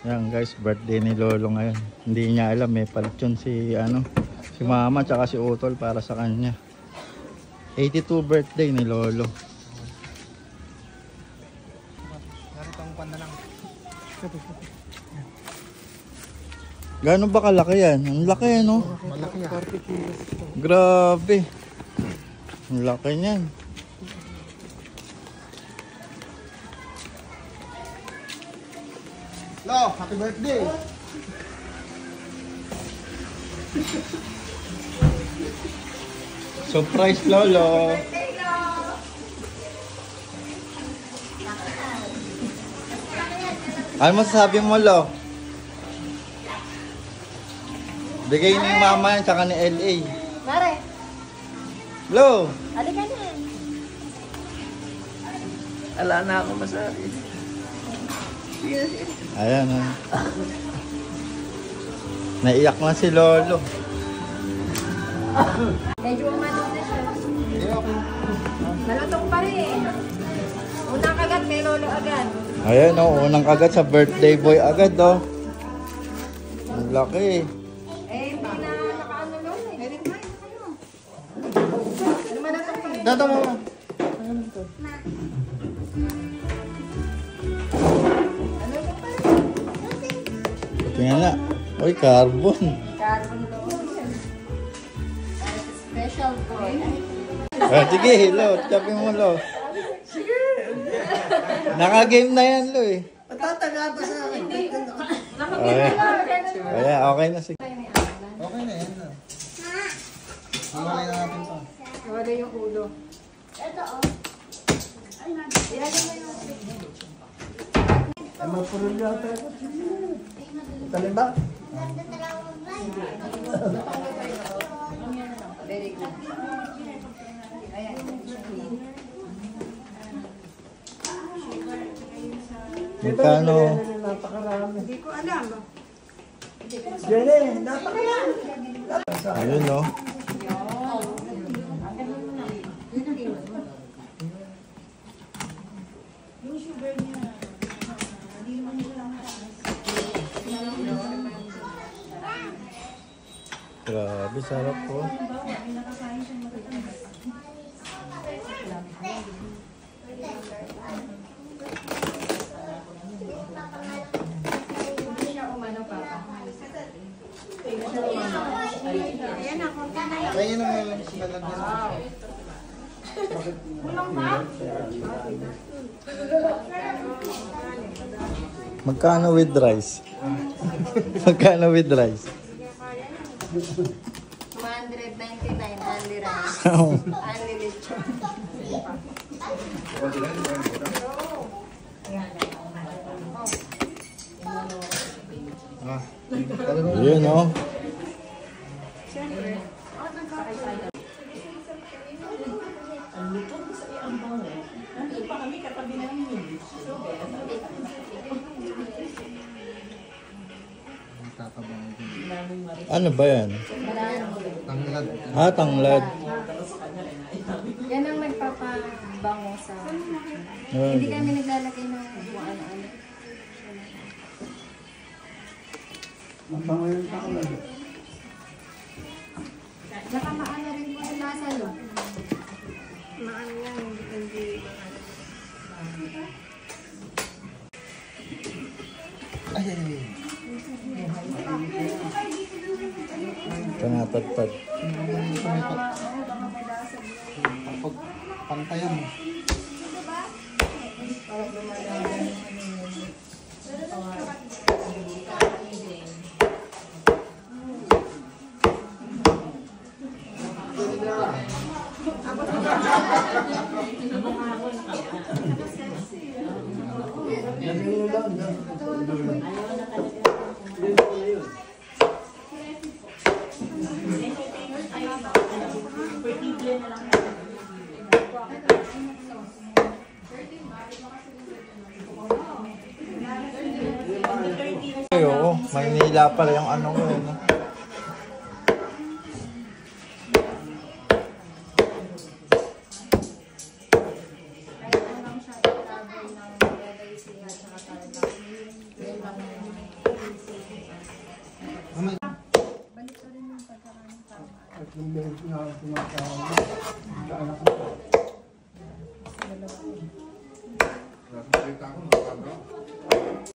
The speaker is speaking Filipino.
Yan guys, birthday ni Lolo ngayon. Hindi niya alam, may palit yun si Mama tsaka si Utol para sa kanya. 82 birthday ni Lolo. Gano'n ba kalaki yan? Ang laki no? Malaki yan. Grabe. Ang laki niyan. Lo, happy birthday. Surprise Lolo. Ano masasabi mo Lo? Bigay ni Mama yan tsaka ni LA. Mare, Lo! halika na. Ala na ako masabi. Ayan ha. Naiyak na si Lolo. Medyo umano na siya. Malutong pa rin. Unang kagat kay Lolo agad. Ayan o, unang kagat sa birthday boy agad o. Ang laki. Eh, hindi na nakaano Lolo eh. Ano malutong pa rin? Dato mo. Malutong pa rin. Tingnan na. Uy, carbon. Carbon lotion. Special boy. Sige, Lo. Tapin mo, Lo. Naka-game na yan, Lo eh. Patataga pa sa akin. Kaya, okay na. Sige. Okay na yan. Mamali na natin pa. Wala yung ulo. Ito oh. Ay, mapurul yata. Talin ba? Very good. Magkano? Napakarami. Hindi ko alam. Jenny, napakarami. Ayun, no? Grabe, sarap po. Kaya naman malagyan. Magkano with rice? Magkano with rice? 299 only rice. Only lechon. Yun, no? Ano ba yan? Tanglad. Ah, tanglad. Yan ang nagpapabango sa... Ah, Hindi kami naglalagay ng ano-ano. Mabango yung tanglad. Saka maano rin po sa lasa, no? Maano yan, hindi Ay, ay, ay. Pangatagtag. Kapag pantayan mo. Ay, oo. Maynila pala yung ano ko. No? Balik pa rin yung pagkakaroon ng tama. At yung beses na tinatawag sa anak ko. Dalawa. Nakita ko, nakabro.